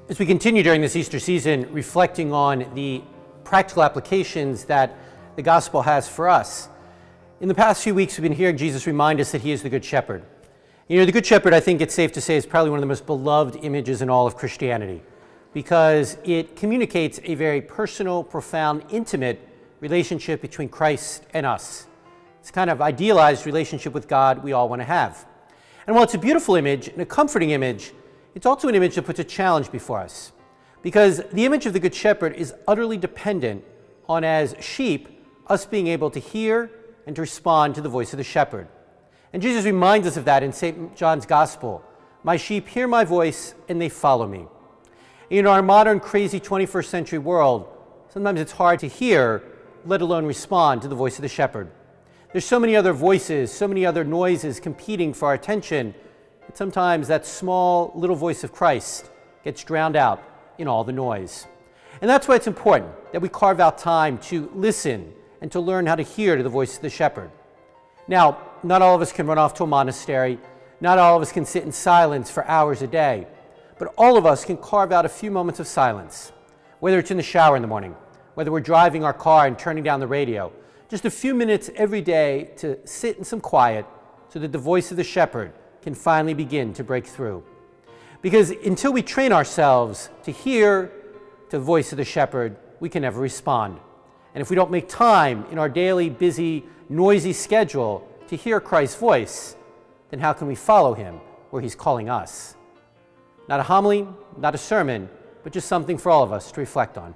As we continue during this Easter season, reflecting on the practical applications that the gospel has for us, in the past few weeks we've been hearing Jesus remind us that he is the Good Shepherd. You know, the Good Shepherd, I think it's safe to say, is probably one of the most beloved images in all of Christianity because it communicates a very personal, profound, intimate relationship between Christ and us. It's a kind of idealized relationship with God we all want to have. And while it's a beautiful image and a comforting image, it's also an image that puts a challenge before us, because the image of the Good Shepherd is utterly dependent on, as sheep, us being able to hear and to respond to the voice of the shepherd. And Jesus reminds us of that in St. John's Gospel. My sheep hear my voice and they follow me. In our modern, crazy 21st century world, sometimes it's hard to hear, let alone respond to the voice of the shepherd. There's so many other voices, so many other noises competing for our attention, that sometimes that small little voice of Christ gets drowned out in all the noise. And that's why it's important that we carve out time to listen and to learn how to hear to the voice of the shepherd. Now, not all of us can run off to a monastery, not all of us can sit in silence for hours a day, but all of us can carve out a few moments of silence, whether it's in the shower in the morning, whether we're driving our car and turning down the radio, just a few minutes every day to sit in some quiet so that the voice of the shepherd can finally begin to break through. Because until we train ourselves to hear to the voice of the shepherd, we can never respond. And if we don't make time in our daily, busy, noisy schedule to hear Christ's voice, then how can we follow him where he's calling us? Not a homily, not a sermon, but just something for all of us to reflect on.